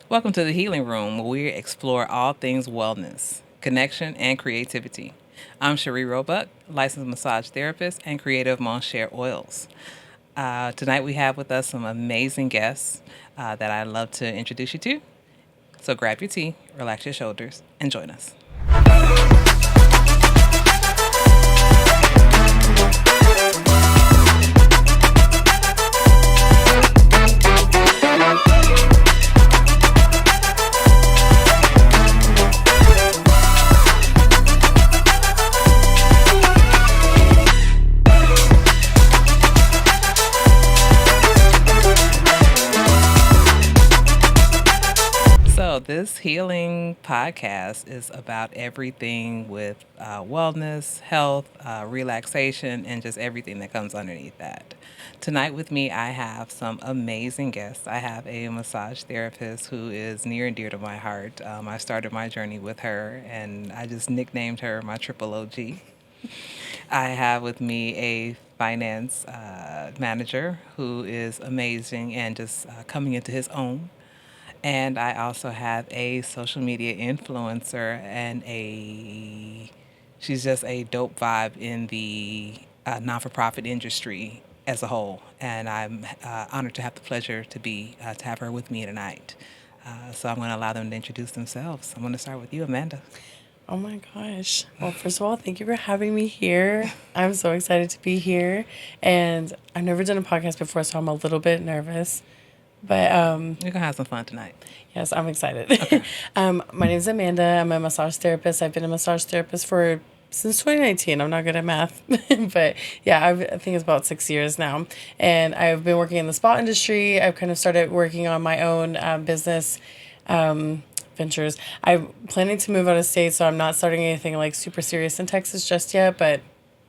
Welcome to the Healing Room, where we explore all things wellness, connection, and creativity. I'm Cherie Roebuck, licensed massage therapist and creator of Monshare Oils. Tonight we have with us some amazing guests that I'd love to introduce you to. So grab your tea, relax your shoulders, and join us. So, this healing podcast is about everything with wellness, health, relaxation, and just everything that comes underneath that. Tonight, with me, I have some amazing guests. I have a massage therapist who is near and dear to my heart. I started my journey with her, and I just nicknamed her my triple OG. I have with me a finance manager who is amazing and just coming into his own. And I also have a social media influencer and she's just a dope vibe in the non for profit industry as a whole. And I'm honored to have the pleasure to have her with me tonight. So I'm going to allow them to introduce themselves. I'm going to start with you, Amanda. Oh my gosh. Well, first of all, thank you for having me here. I'm so excited to be here. And I've never done a podcast before, so I'm a little bit nervous. But You're going to have some fun tonight. yes, I'm excited. Okay. My name is Amanda. I'm a massage therapist. I've been a massage therapist since 2019. I'm not good at math, but yeah, I think it's about 6 years now. And I've been working in the spa industry. I've kind of started working on my own business ventures. I'm planning to move out of state, so I'm not starting anything like super serious in Texas just yet, but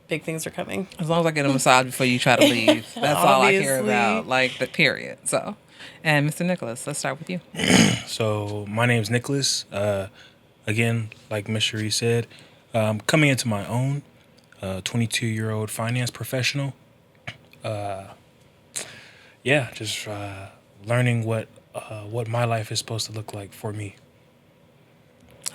big things are coming. As long as I get a massage before you try to leave, that's all I care Obviously. about, like the period. So, and Mr. Nicholas, let's start with you. So my name's Nicholas. Again, like Miss Cherie said, coming into my own, 22-year-old finance professional. Yeah, just learning what my life is supposed to look like for me.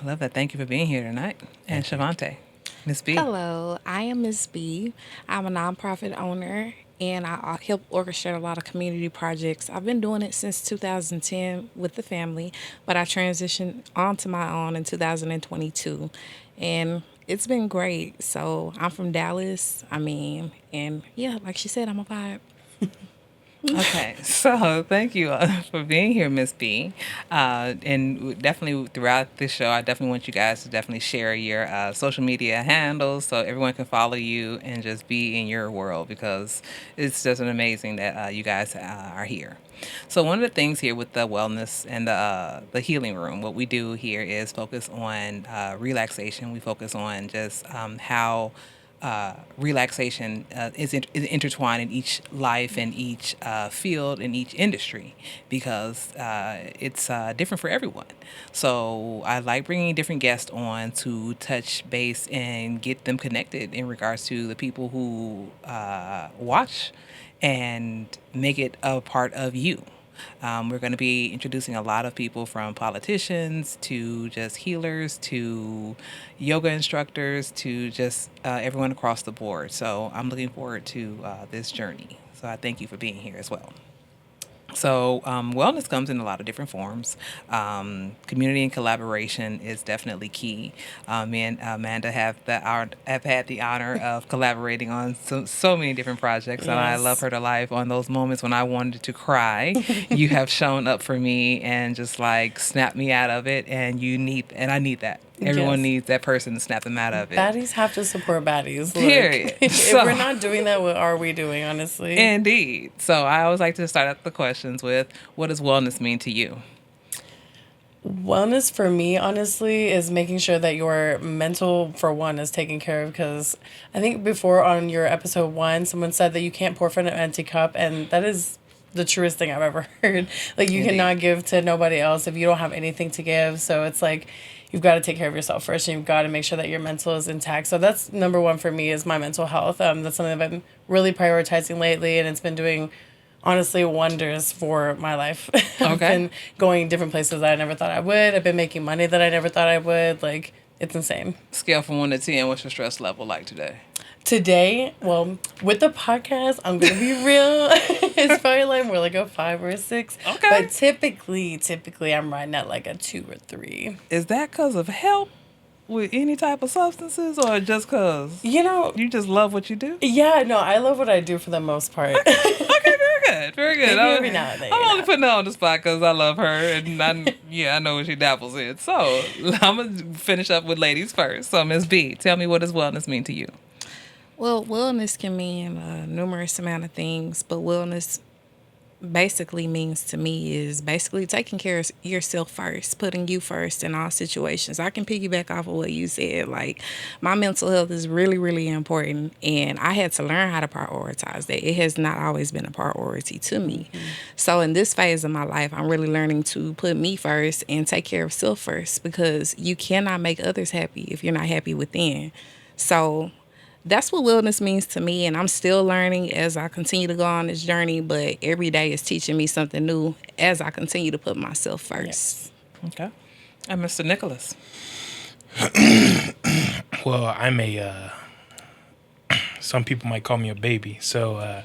I love that. Thank you for being here tonight. And Shavante, Miss B. Hello, I am Miss B. I'm a nonprofit owner and I help orchestrate a lot of community projects. I've been doing it since 2010 with the family, but I transitioned onto my own in 2022. And it's been great. So I'm from Dallas. And yeah, like she said, I'm a vibe. Okay, so thank you for being here, Miss B. And definitely throughout this show, I definitely want you guys to definitely share your social media handles so everyone can follow you and just be in your world because it's just an amazing that you guys are here. So one of the things here with the wellness and the healing room, what we do here is focus on relaxation. We focus on just how relaxation is intertwined in each life and each field and each industry because it's different for everyone. So I like bringing different guests on to touch base and get them connected in regards to the people who watch and make it a part of you. We're going to be introducing a lot of people from politicians to just healers to yoga instructors to just everyone across the board. So I'm looking forward to this journey. So I thank you for being here as well. So wellness comes in a lot of different forms. Community and collaboration is definitely key. Me and Amanda have had the honor of collaborating on so many different projects, and I love Yes. her to life. On those moments when I wanted to cry, you have shown up for me and just like snapped me out of it. And I need that. Everyone Yes. needs that person to snap them out of it. Baddies have to support baddies. Look, Period. if So- we're not doing that, what are we doing, honestly? Indeed. So I always like to start out the questions with, what does wellness mean to you? Wellness for me, honestly, is making sure that your mental, for one, is taken care of. Because I think before on your episode 1, someone said that you can't pour from an empty cup, and that is the truest thing I've ever heard. Like, you Indeed. cannot give to nobody else if you don't have anything to give. So it's like you've got to take care of yourself first, and you've got to make sure that your mental is intact. So that's number one for me, is my mental health. That's something that I've been really prioritizing lately, and it's been doing honestly wonders for my life. I've Okay. been going different places that I never thought I would. I've been making money that I never thought I would. Like, it's insane. Scale from 1 to 10, what's your stress level like today? Today, well, with the podcast, I'm gonna be real. It's probably like more like a 5 or a 6. Okay. But typically, I'm riding at like a 2 or 3. Is that because of help with any type of substances, or just because You know, you just love what you do? yeah, no, I love what I do for the most part. Okay, very good, very good. Maybe every now and then, I'm you only know. putting her on the spot because I love her, and I know what she dabbles in. So I'm gonna finish up with ladies first. So Miss B, tell me, what does wellness mean to you? Well, wellness can mean numerous amount of things, but wellness basically means to me is basically taking care of yourself first, putting you first in all situations. I can piggyback off of what you said. Like, my mental health is really, really important, and I had to learn how to prioritize that. It has not always been a priority to me. So in this phase of my life, I'm really learning to put me first and take care of self first, because you cannot make others happy if you're not happy within. So that's what wellness means to me, and I'm still learning as I continue to go on this journey, but every day is teaching me something new as I continue to put myself first. Yes. Okay. And Mr. Nicholas. Well, I'm a. Some people might call me a baby. So,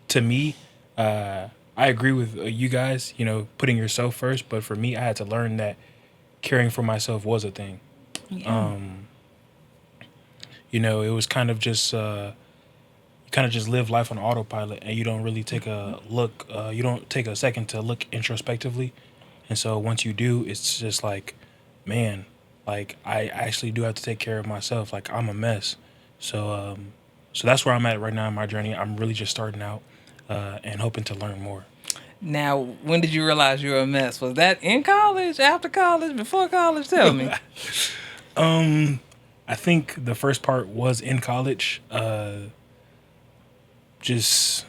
to me, I agree with you guys. You know, putting yourself first. But for me, I had to learn that caring for myself was a thing. Yeah. You know, it was kind of just you kind of just live life on autopilot, and you don't really take a look. You don't take a second to look introspectively, and so once you do, it's just like, man, like I actually do have to take care of myself. Like, I'm a mess. So so that's where I'm at right now in my journey. I'm really just starting out and hoping to learn more. Now, when did you realize you were a mess? Was that in college, after college, before college? Tell me. I think the first part was in college. Just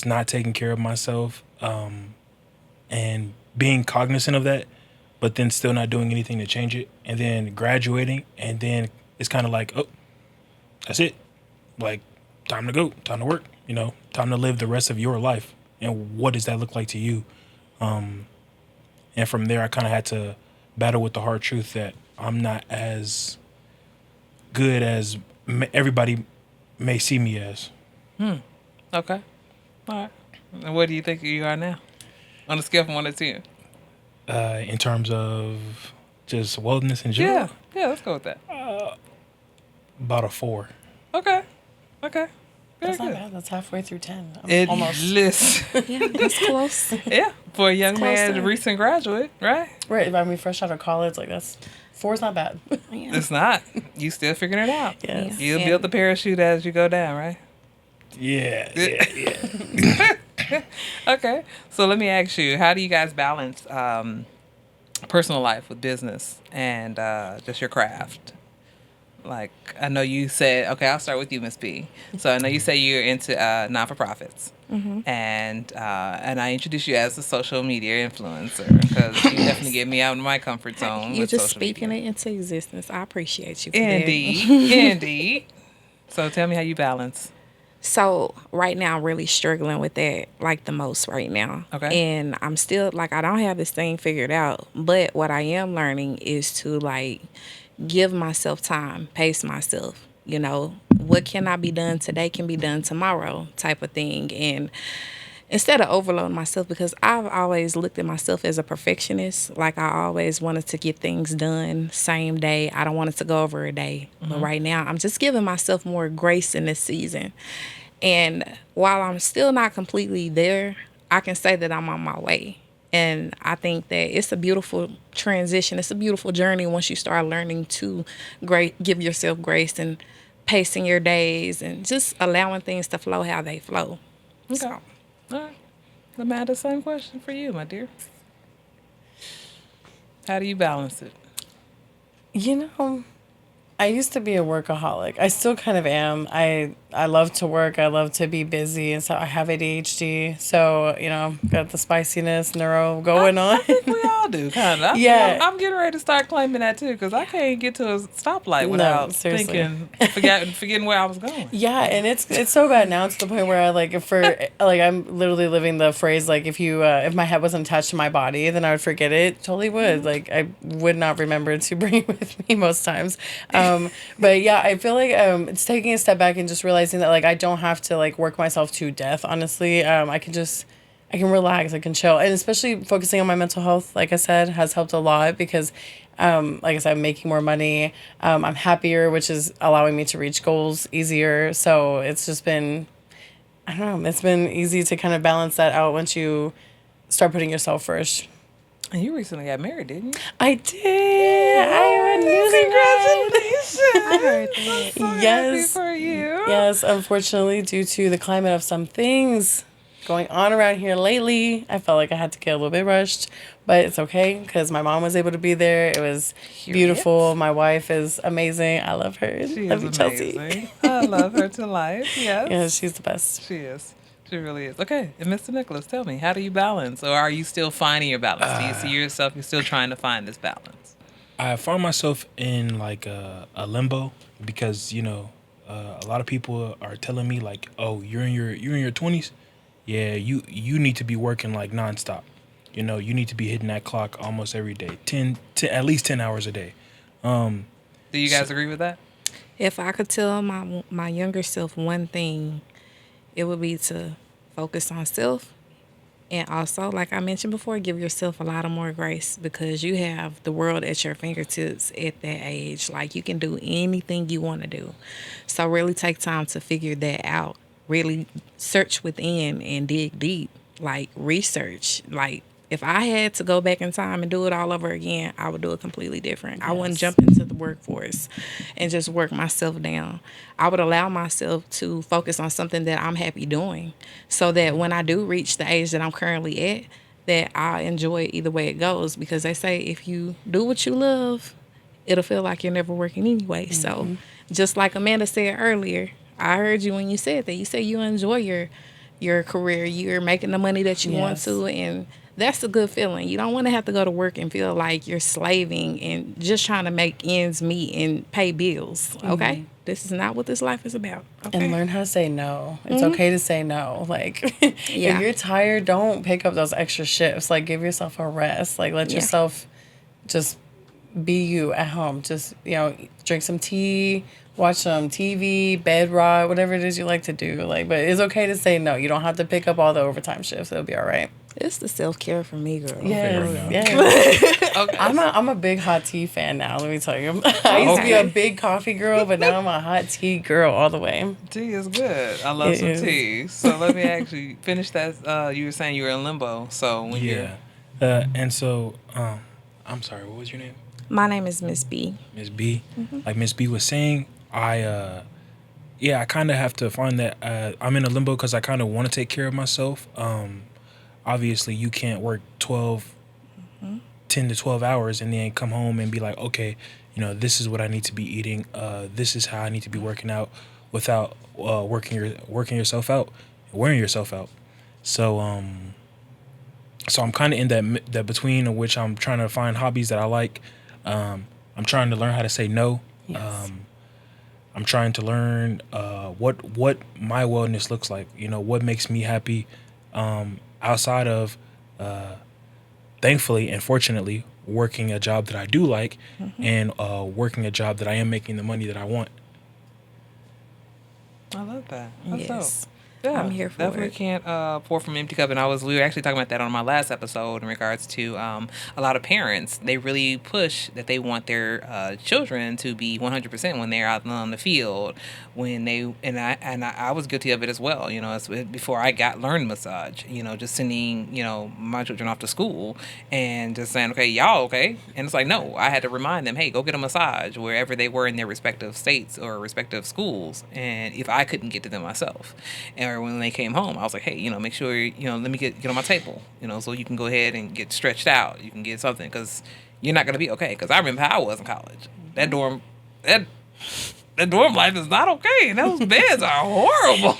not taking care of myself, and being cognizant of that, but then still not doing anything to change it. And then graduating, and then it's kind of like, oh, that's it. Like, time to go, time to work. You know, time to live the rest of your life. And what does that look like to you? And from there, I kind of had to battle with the hard truth that I'm not as good as everybody may see me as. Okay. All right. And what do you think you are now? On a scale from 1 to 10? In terms of just wellness in general. Yeah. Yeah, let's go with that. About a 4. Okay. Okay. Very That's not good. bad. That's halfway through 10. It Almost. listen. Yeah, that's close. Yeah, for a young close man, to- recent graduate, right? Right. I mean, fresh out of college, like that's 4's not bad. Yeah. It's not. You still figuring it out. Yes. You'll And- build the parachute as you go down, right? Yeah. Okay. So let me ask you, how do you guys balance personal life with business and just your craft? Like, I know you said, okay, I'll start with you, Miss B. So I know you say you're into non-for-profits. And I introduced you as a social media influencer because you definitely get me out of my comfort zone You're with just social speaking media. it into existence. I appreciate you for Indeed. that. Indeed. So tell me how you balance. So right now, I'm really struggling with that, like the most right now. Okay. And I'm still like, I don't have this thing figured out. But what I am learning is to like give myself time, pace myself. You know, what cannot be done today can be done tomorrow, type of thing. And instead of overloading myself, because I've always looked at myself as a perfectionist. Like, I always wanted to get things done same day. I don't want it to go over a day. But right now, I'm just giving myself more grace in this season. And while I'm still not completely there, I can say that I'm on my way. And I think that it's a beautiful transition. It's a beautiful journey once you start learning to give yourself grace and pacing your days and just allowing things to flow how they flow. Okay. So, All right. Amanda, same question for you, my dear. How do you balance it? You know, I used to be a workaholic. I still kind of am. I I love to work. I love to be busy, and so I have ADHD. So got the spiciness, neuro going on. I think we all do, kind of. Yeah. I'm getting ready to start claiming that too, because I can't get to a stoplight No, without seriously. forgetting where I was going. Yeah, and it's so bad now to the point where I I'm literally living the phrase like if my head wasn't attached to my body, then I would forget it. Totally would. Like I would not remember to bring it with me most times. But yeah, I feel like it's taking a step back and just realizing that like I don't have to like work myself to death. Honestly, I can relax, I can chill, and especially focusing on my mental health. Like I said, has helped a lot because like I said, I'm making more money. I'm happier, which is allowing me to reach goals easier. So it's just been, I don't know, it's been easy to kind of balance that out once you start putting yourself first. And you recently got married, didn't you? I did. I am a Congratulations! I heard that. So happy Yes. for you. Yes, unfortunately, due to the climate of some things going on around here lately, I felt like I had to get a little bit rushed, but it's okay because my mom was able to be there. It was beautiful. My wife is amazing. I love her. She Love is you, Chelsea. amazing. I love her to life. Yes. Yeah, she's the best. She is. She really is. Okay, and Mr. Nicholas, tell me, how do you balance, or are you still finding your balance? Do you see yourself? You're still trying to find this balance. I found myself in like a limbo because a lot of people are telling me like, oh, you're in your 20s, yeah, you need to be working like nonstop. You need to be hitting that clock almost every day, at least 10 hours a day. Do you guys agree with that? If I could tell my younger self one thing, it would be to focus on self. And also, like I mentioned before, give yourself a lot of more grace because you have the world at your fingertips at that age. Like, you can do anything you want to do. So really take time to figure that out. Really search within and dig deep. Like, research. Like, if I had to go back in time and do it all over again, I would do it completely different. I wouldn't jump into the workforce and just work myself down. I would allow myself to focus on something that I'm happy doing so that when I do reach the age that I'm currently at, that I enjoy it either way it goes. Because they say if you do what you love, it'll feel like you're never working anyway. So just like Amanda said earlier, I heard you when you said that. You said you enjoy your career. You're making the money that you want to, and that's a good feeling. You don't want to have to go to work and feel like you're slaving and just trying to make ends meet and pay bills. Okay? This is not what this life is about. Okay? And learn how to say no. It's okay to say no. Like, Yeah. if you're tired, don't pick up those extra shifts. Like, give yourself a rest. Like, let yourself just be you at home. Just, drink some tea, watch some TV, bed rot, whatever it is you like to do. Like, but it's okay to say no. You don't have to pick up all the overtime shifts. It'll be all right. It's the self-care for me, girl. Yes. Okay. I'm a big hot tea fan now, let me tell you. I used to be a big coffee girl, but now I'm a hot tea girl all the way. Tea is good. I love some tea. So let me actually finish that. You were saying you were in limbo. So when And so I'm sorry, what was your name? My name is Miss B. Miss B. Like Miss B was saying, I kind of have to find that I'm in a limbo because I kind of want to take care of myself. Obviously, you can't work 10 to 12 hours and then come home and be like, okay, this is what I need to be eating. This is how I need to be working out without working yourself out, wearing yourself out. So I'm kind of in that between of which I'm trying to find hobbies that I like. I'm trying to learn how to say no. Yes. I'm trying to learn what my wellness looks like. What makes me happy outside of, thankfully and fortunately, working a job that I do like and working a job that I am making the money that I want. I love that. That's Yes. dope. Yeah, I'm here for definitely it. can't pour from an empty cup. And we were actually talking about that on my last episode in regards to a lot of parents. They really push that they want their children to be 100% when they're out on the field. I was guilty of it as well. Before I learned massage. Just sending my children off to school and just saying, okay, y'all okay? And it's like, no, I had to remind them, hey, go get a massage wherever they were in their respective states or respective schools. And if I couldn't get to them myself, or when they came home, I was like, hey, make sure, let me get on my table, so you can go ahead and get stretched out. You can get something because you're not going to be okay. Because I remember how I was in college. That dorm, The dorm life is not okay. And those beds are horrible.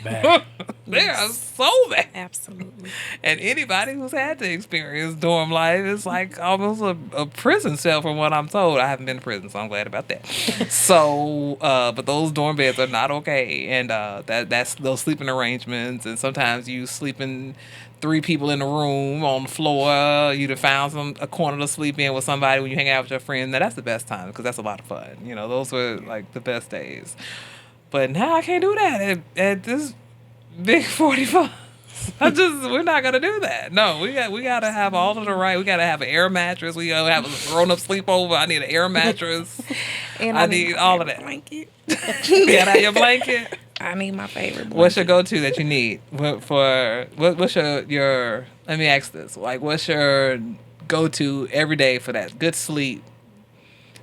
Bad. They are so bad. Absolutely. And anybody who's had to experience dorm life is like almost a prison cell from what I'm told. I haven't been to prison, so I'm glad about that. So, but those dorm beds are not okay. And that's those sleeping arrangements. And sometimes you sleeping 3 people in a room on the floor. You'd have found a corner to sleep in with somebody when you hang out with your friends. Now, that's the best time because that's a lot of fun. You know, those were like the best days. But now I can't do that at this big 45. We're not gonna do that. No, we gotta have all of the right. We gotta have an air mattress. We gotta have a grown up sleepover. I need an air mattress. And I need all of that. Blanket. You gotta have your blanket. I need my favorite blanket. What's your go-to that you need what's your? Let me ask this. Like, what's your go-to every day for that good sleep?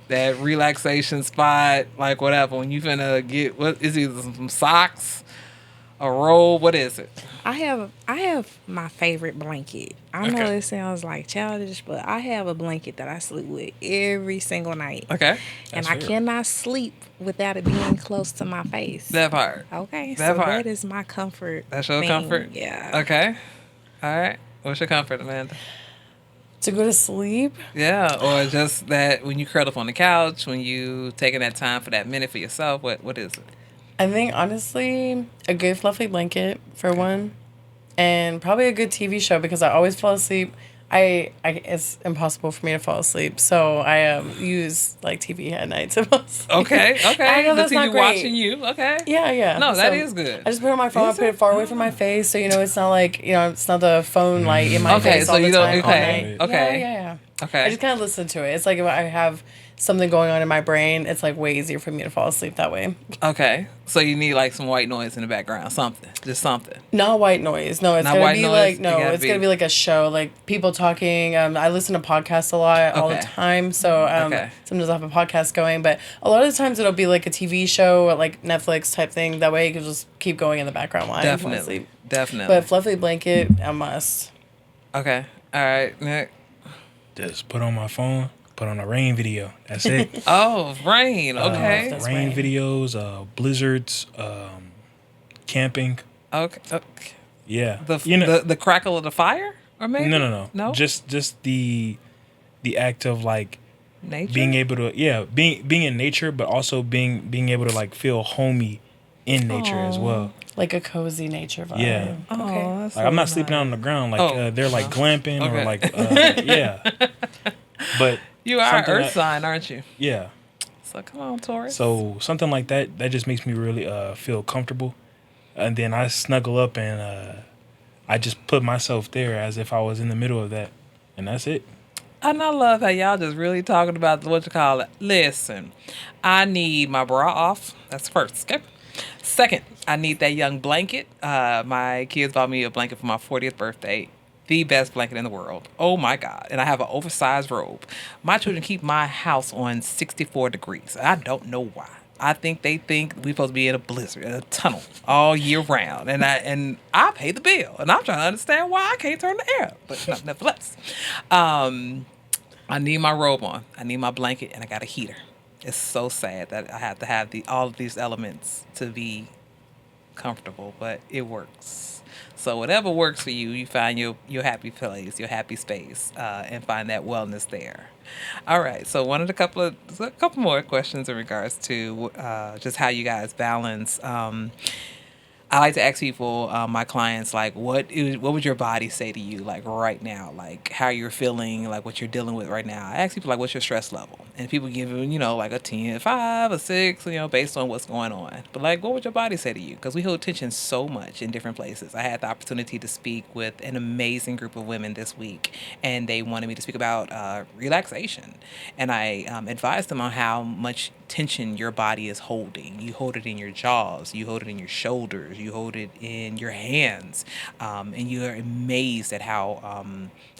That relaxation spot, like whatever. When you finna get, what is it? Some socks, a robe. What is it? I have my favorite blanket. I know Okay. it sounds like childish, but I have a blanket that I sleep with every single night. Okay, And That's I fair. cannot sleep without it being close to my face. that part. Okay, That so part. that is my comfort. That's your thing. comfort. Yeah. Okay. All right. What's your comfort, Amanda? To go to sleep? Yeah, or just that when you curl up on the couch, when you taking that time for that minute for yourself. What is it? I think honestly, a good fluffy blanket for one, and probably a good TV show because I always fall asleep. It's impossible for me to fall asleep, so I use like TV at night to fall asleep. Okay. Okay. I know the that's TV not great. watching you. Okay. Yeah, yeah. No, that So is good. I just put it on my phone. I Is put it? it far away from my face, so it's not like it's not the phone light in my Okay, face so all the you don't. time. all Okay. night. Okay. Yeah. I Okay. just kind of listen to it. It's like if I have something going on in my brain, it's like way easier for me to fall asleep that way. Okay. So you need like some white noise in the background, something, just something. Not white noise. No, it's Not gonna white be noise? like It no, gotta it's be- gonna be like a show, like people talking. I listen to podcasts a lot all the Okay. time, so Okay. sometimes I'll have a podcast going. But a lot of the times it'll be like a TV show or like Netflix type thing. That way you can just keep going in the background while I fall Definitely. asleep. Definitely. But fluffy blanket, a must. Okay. All right. Nick. Just put on my phone, put on a rain video. That's it. Oh, rain. Oh, Okay. that's Rain right. videos, blizzards, camping. Okay. Okay. Yeah. The crackle of the fire, or maybe no. no. Just the act of like nature. being able to being in nature, but also being able to like feel homey in nature as well. Like a cozy nature vibe. Yeah. Oh, Okay. that's Like I'm so not sleeping nice. on the ground. Like Oh, they're like glamping Okay. or like yeah. But You are an something earth that- sign, aren't you? yeah. So come on, Taurus. So something like that just makes me really feel comfortable, and then I snuggle up and I just put myself there as if I was in the middle of that, and that's it. And I love how y'all just really talking about what you call it. Listen, I need my bra off. That's first. Okay. Second, I need that young blanket. My kids bought me a blanket for my 40th birthday. The best blanket in the world. Oh my God. And I have an oversized robe. My children keep my house on 64 degrees. I don't know why. I think they think we're supposed to be in a blizzard, in a tunnel all year round. And I pay the bill. And I'm trying to understand why I can't turn the air up. But nevertheless. I need my robe on. I need my blanket, and I got a heater. It's so sad that I have to have all of these elements to be comfortable, but it works. So whatever works for you, you find your happy place, your happy space, and find that wellness there. All right. So a couple more questions in regards to just how you guys balance. I like to ask people, my clients, like, what would your body say to you, like, right now? Like, how you're feeling, like, what you're dealing with right now. I ask people, like, what's your stress level? And people give you, like, a 10, 5, a 6, based on what's going on. But, like, what would your body say to you? Because we hold tension so much in different places. I had the opportunity to speak with an amazing group of women this week, and they wanted me to speak about relaxation. And I advised them on how much tension your body is holding. You hold it in your jaws, you hold it in your shoulders, you hold it in your hands, and you're amazed at how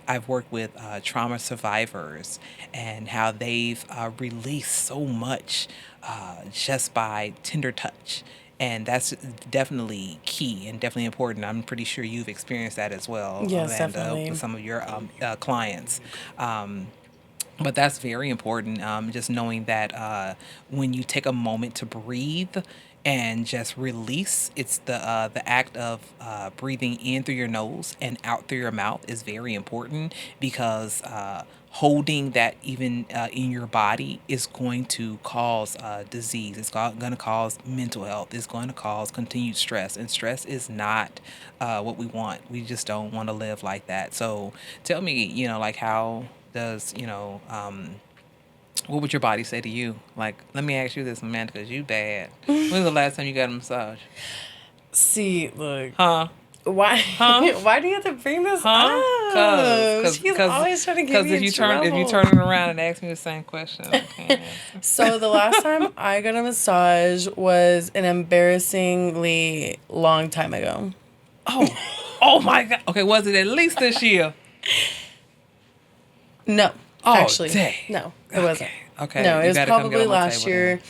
I've worked with trauma survivors and how they've released so much just by tender touch. And that's definitely key and definitely important. I'm pretty sure you've experienced that as well, Yes, Amanda, definitely. with some of your clients. But that's very important. Just knowing that when you take a moment to breathe and just release, it's the act of breathing in through your nose and out through your mouth is very important because holding that even in your body is going to cause disease. It's going to cause mental health. It's going to cause continued stress, and stress is not what we want. We just don't want to live like that. So tell me, like how does what would your body say to you? Like, let me ask you this, Amanda, because you bad. When was the last time you got a massage? See, look. Huh? Why? Huh? Why do you have to bring this Huh? up? She's always trying to get me in trouble. If you turn it around and ask me the same question, I can't answer. So the last time I got a massage was an embarrassingly long time ago. Oh my God. Okay, was it at least this year? No, Oh, actually, dang. no, it wasn't. Okay. No, you it was gotta come get probably on my last table year. then.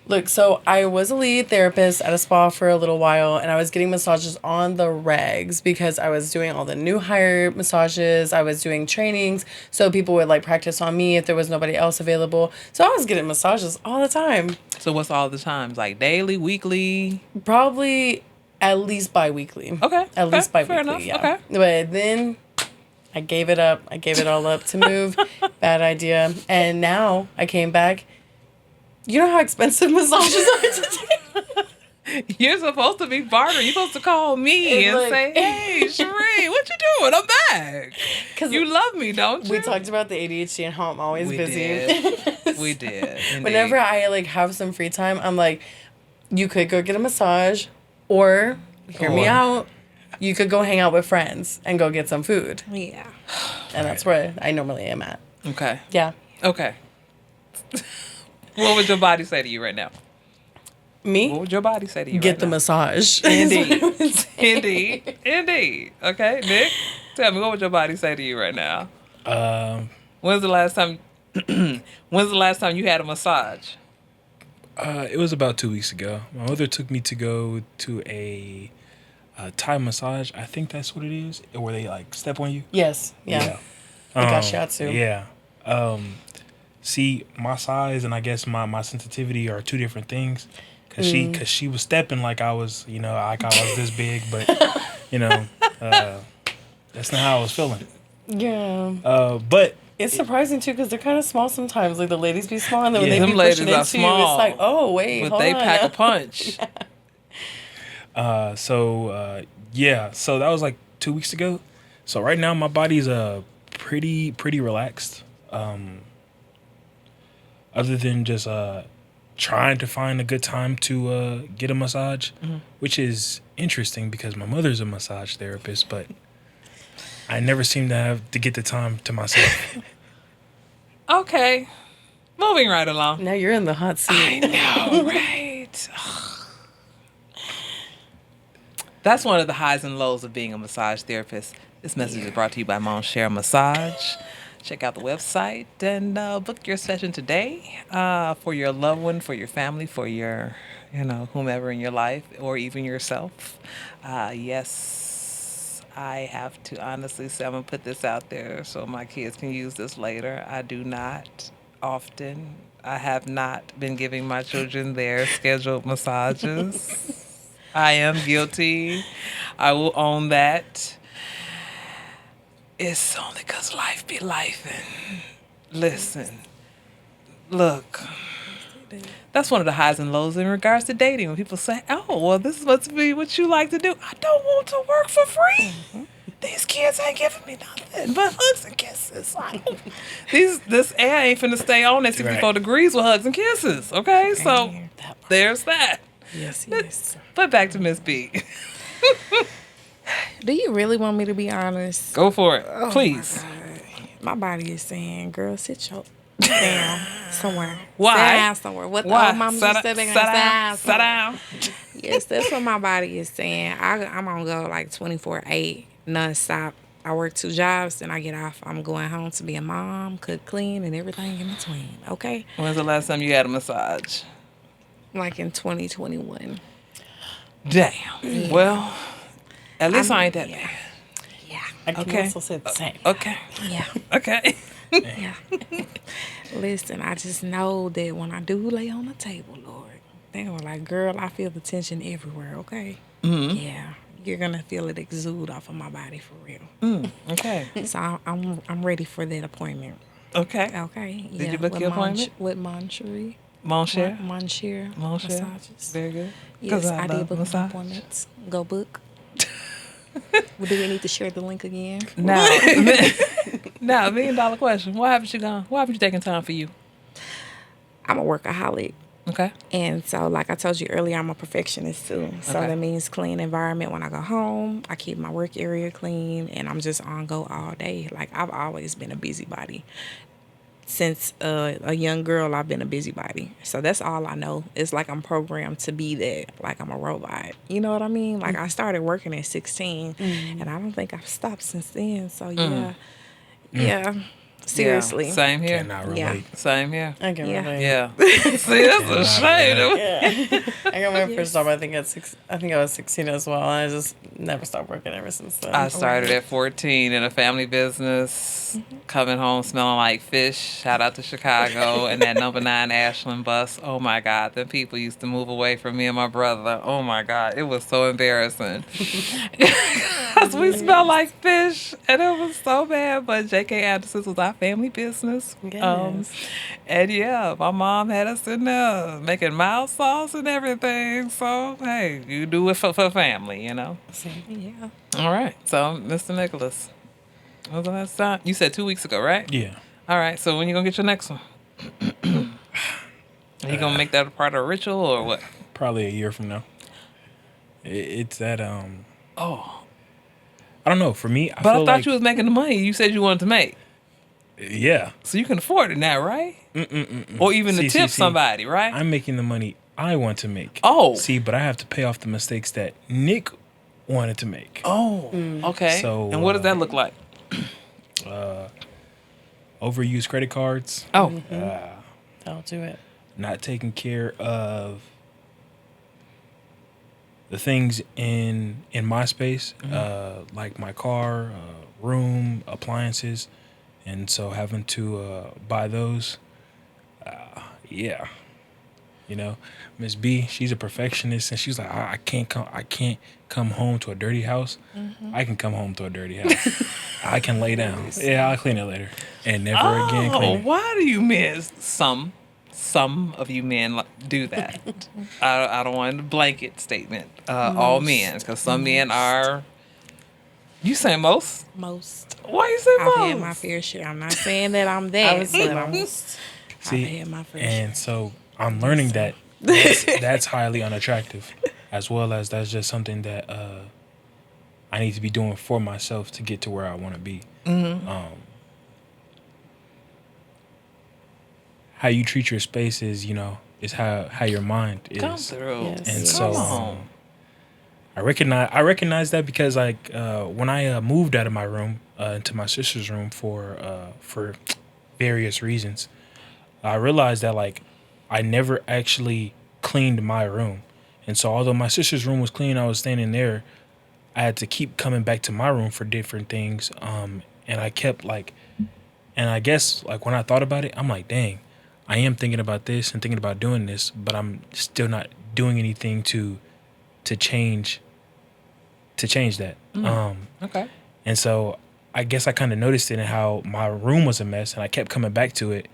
Look, so I was a lead therapist at a spa for a little while, and I was getting massages on the regs because I was doing all the new hire massages. I was doing trainings, so people would like practice on me if there was nobody else available. So I was getting massages all the time, So what's all the times? Like daily, weekly? probably at least bi-weekly. Okay, At least fair bi-weekly, enough, yeah. okay. But then I gave it up. I gave it all up to move. Bad idea. And now I came back. You know how expensive massages are today? You're supposed to be bartering. You're supposed to call me and Look. say, "Hey, Sheree, what you doing? I'm back." 'Cause You love me, don't you? We talked about the ADHD and how I'm always We busy. did. We did. Whenever indeed. I like have some free time, I'm like, you could go get a massage, or hear me Or- out. You could go hang out with friends and go get some food, Yeah. and that's where I normally am at. Okay. Yeah, Okay. What would your body say to you right now? What me would your body say to you get right the now? massage. Indeed. Indeed. Okay, Nick, tell me, what would your body say to you right now? When's the last time? When's the last time you had a massage? It was about 2 weeks ago. My mother took me to go to a Thai massage. I think that's what it is, where they like step on you. Yes, yeah. I got shiatsu. Yeah. See, my size and I guess my sensitivity are two different things. Cause she was stepping like I was, like I was this big, but that's not how I was feeling. Yeah. But It's surprising too because they're kind of small sometimes. Like the ladies be small, and then when Yeah. they Them be ladies pushing are into you, small, it's like, oh wait, but hold they on. pack a punch. So that was like 2 weeks ago. So right now my body's pretty relaxed. Other than just trying to find a good time to get a massage, which is interesting because my mother's a massage therapist, but I never seem to have to get the time to myself. Okay, moving right along. Now you're in the hot seat. I know, right? That's one of the highs and lows of being a massage therapist. This message is brought to you by Mon Cher Massage. Check out the website and book your session today for your loved one, for your family, for your, whomever in your life, or even yourself. Yes, I have to honestly say, I'm going to put this out there so my kids can use this later. I do not often. I have not been giving my children their scheduled massages. I am guilty. I will own that. It's only 'cause life be life. And listen, look, that's one of the highs and lows in regards to dating. When people say, "Oh, well, this must be what you like to do," I don't want to work for free. These kids ain't giving me nothing but hugs and kisses. This air ain't finna stay on at 64 degrees with hugs and kisses. Okay, so there's that. Yes. But back to Miss B. Do you really want me to be honest? Go for it, please. My body is saying, girl, sit your down somewhere. Why? Sit down somewhere. What Why? the mama Sit just said, down, they sit gonna down, sit sit down. down. Yes, that's what my body is saying. I'm gonna go like 24/8 nonstop. I work 2 jobs, then I get off. I'm going home to be a mom, cook, clean, and everything in between. Okay, When's the last time you had a massage? like in 2021. Damn. Well, at least I ain't that yeah. bad. Yeah, I can Okay. also say the same. Okay. yeah, Okay. yeah. Listen, I just know that when I do lay on the table, Lord, they were like, girl, I feel the tension everywhere, okay? Yeah, you're going to feel it exude off of my body for real. Okay. So I'm ready for that appointment. Okay. Okay. Did you book your appointment? With Moncherie. Mon cher? Moncherie Mon cher. massages. Very good. Yes, I did love book my massage. appointments. Go book. Well, do we need to share the link again? Now, now, $1 million question. Why haven't you gone? Why haven't you taken time for you? I'm a workaholic. Okay. And so, like I told you earlier, I'm a perfectionist too. So Okay. that means clean environment when I go home. I keep my work area clean, and I'm just on go all day. Like I've always been a busybody. Since a young girl, I've been a busybody. So that's all I know. It's like I'm programmed to be that. Like I'm a robot. You know what I mean? Like I started working at 16, and I don't think I've stopped since then. So yeah. Seriously. Yeah. Same here. Cannot Yeah. relate. Same here. I can Yeah. relate. Yeah. See, that's a shame. Yeah. I got my first job. I think I was 16 as well, and I just never stopped working ever since then. I started at 14 in a family business, coming home smelling like fish. Shout out to Chicago and that number 9 Ashland bus. Oh my God, the people used to move away from me and my brother. Oh my God, it was so embarrassing. Because we smelled like fish, and it was so bad. But J.K. Anderson's was our family business. Yes. And yeah, my mom had us in there making mild sauce and everything. So hey, you do it for family, you know. Yeah. All right. So, Mr. Nicholas, when was the last time? You said 2 weeks ago, right? Yeah. All right. So, when you going to get your next one? Are you going to make that a part of a ritual or what? Probably a year from now. It's that Oh. I don't know. For me, I But feel I thought like you was making the money you said you wanted to make. yeah. So, you can afford it now, right? Or even to tip somebody, right? I'm making the money I want to make. Oh. See, but I have to pay off the mistakes that Nick wanted to make. Oh. Okay. So, and what does that look like? Overused credit cards, Oh. That'll do it. not taking care of the things in my space, like my car, room, appliances, and so having to buy those. Yeah, you know, Miss B, she's a perfectionist, and she's like, I can't come home to a dirty house. I can come home to a dirty house. I can lay down. Yeah, I'll clean it later, and never again clean it. Why do you men, some of you men do that? I don't want a blanket statement. All men, because some men are. You say most? Most. Why you say I've most? had my fair share. I'm not saying that I'm that, would say but I'm, most. I've See, had my fair share. and so I'm learning that's highly unattractive, as well as that's just something that I need to be doing for myself to get to where I want to be. How you treat your space is, is how your mind is. Come through. Yes. And Yes. so Come on. I recognize that because like when I moved out of my room into my sister's room for various reasons, I realized that like I never actually cleaned my room, and so although my sister's room was clean, I was staying in there. I had to keep coming back to my room for different things, and I kept like, and I guess like when I thought about it, I'm like, dang, I am thinking about this and thinking about doing this, but I'm still not doing anything to change that. Okay. And so I guess I kind of noticed it in how my room was a mess, and I kept coming back to it.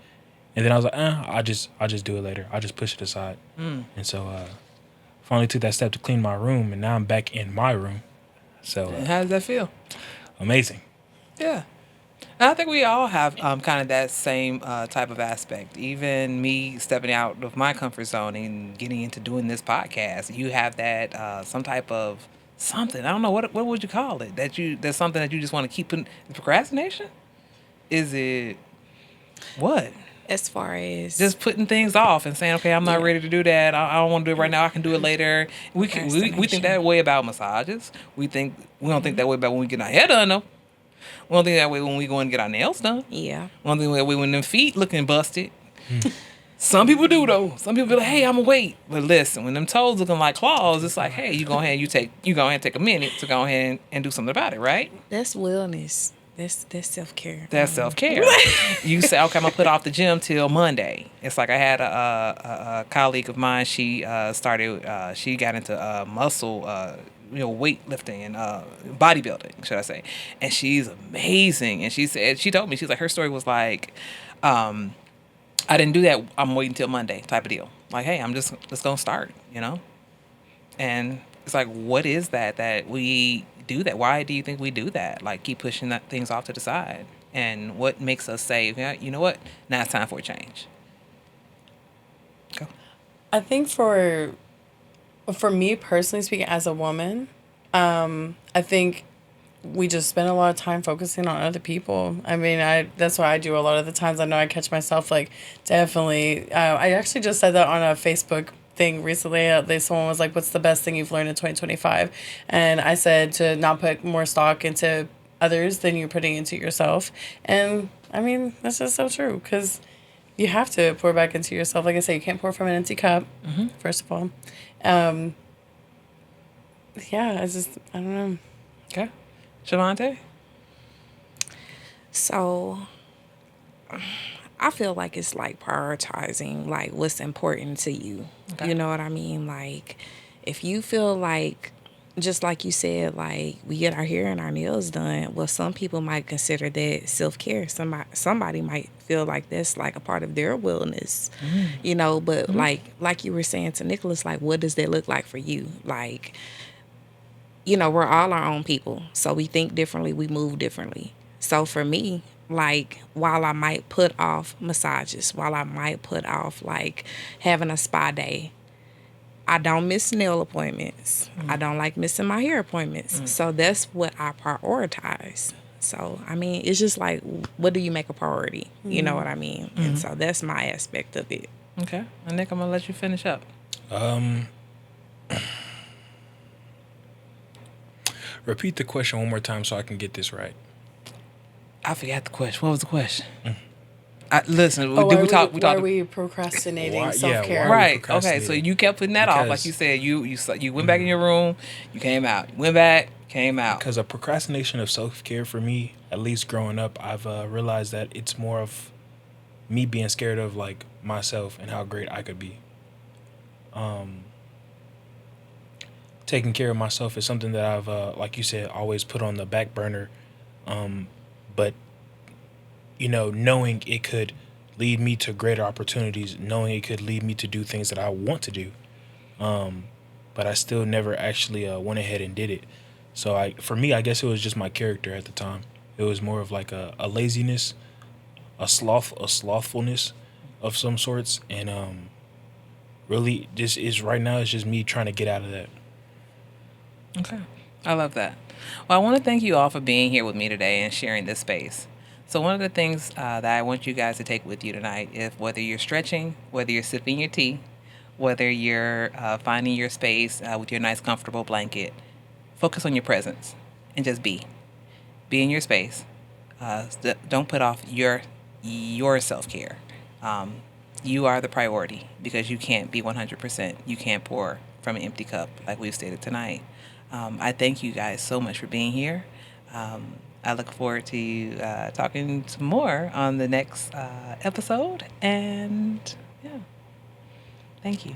And then I was like, I'll just do it later. I'll just push it aside. And so finally took that step to clean my room, and now I'm back in my room. So How does that feel? amazing. Yeah. And I think we all have kind of that same type of aspect. Even me stepping out of my comfort zone and getting into doing this podcast, you have that some type of something. I don't know what would you call it. That's something that you just want to keep in procrastination. Is it what? As far as Just putting things off and saying, okay, I'm not ready to do that. I don't want to do it right now. I can do it later. We think that way about massages. We don't think that way about when we get our hair done though. We don't think that way when we go and get our nails done. yeah, We don't think that way when them feet looking busted. Some people do though. Some people be like, hey, I'ma wait. But listen, when them toes looking like claws, it's like, hey, you go ahead and take a minute to go ahead and do something about it, right? that's wellness. That's self care. That's self care. You say, okay, I'm gonna put off the gym till Monday. It's like I had a colleague of mine. She started. She got into muscle, weightlifting and bodybuilding, should I say? And she's amazing. And she told me, she's like, her story was like, I didn't do that. I'm waiting till Monday, type of deal. Like, hey, I'm just gonna start. And it's like, what is that we do that? Why do you think we do that? Like, keep pushing that things off to the side. And what makes us say, yeah, you know what? Now it's time for a change. Go. I think for me personally speaking, as a woman, I think we just spend a lot of time focusing on other people. I mean, that's what I do a lot of the times. I know I catch myself like definitely. I actually just said that on a Facebook thing recently. Someone was like, "What's the best thing you've learned in 2025?" And I said to not put more stock into others than you're putting into yourself. And I mean, that's just so true because you have to pour back into yourself. Like I say, you can't pour from an empty cup. First of all, um, yeah, I don't know. Okay. Shavante? So I feel like it's like prioritizing like what's important to you. Okay. You know what I mean? Like if you feel like, just like you said, like we get our hair and our nails done. Well, some people might consider that self-care. Somebody might feel like that's like a part of their wellness, but like you were saying to Nicholas, like what does that look like for you? Like, we're all our own people. So we think differently, we move differently. So for me, like while I might put off massages, while I might put off like having a spa day, I don't miss nail appointments. I don't like missing my hair appointments. So that's what I prioritize. So, I mean, it's just like, what do you make a priority? You know what I mean? And so that's my aspect of it. Okay. And Nick, I'm going to let you finish up. Repeat the question one more time so I can get this right. I forgot the question. What was the question? Listen, Oh, did we talk? Why are we procrastinating Why- self care? why- Why are we Right. Okay. So procrastinating? you kept putting that off, like Because- you said. You went back in your room. You came out. You went back. Came out. Because a procrastination of self-care for me, at least growing up, I've realized that it's more of me being scared of like myself and how great I could be. Taking care of myself is something that I've, like you said, always put on the back burner. But knowing it could lead me to greater opportunities, knowing it could lead me to do things that I want to do. But I still never actually went ahead and did it. So for me, I guess it was just my character at the time. It was more of like a laziness, a slothfulness of some sorts. And really right now, it's just me trying to get out of that. Okay. I love that. Well, I want to thank you all for being here with me today and sharing this space. So one of the things that I want you guys to take with you tonight is whether you're stretching, whether you're sipping your tea, whether you're finding your space with your nice comfortable blanket, focus on your presence and just be. Be in your space. Don't put off your self-care. You are the priority because you can't be 100%. You can't pour from an empty cup like we've stated tonight. I thank you guys so much for being here. I look forward to talking some more on the next episode. And yeah, thank you.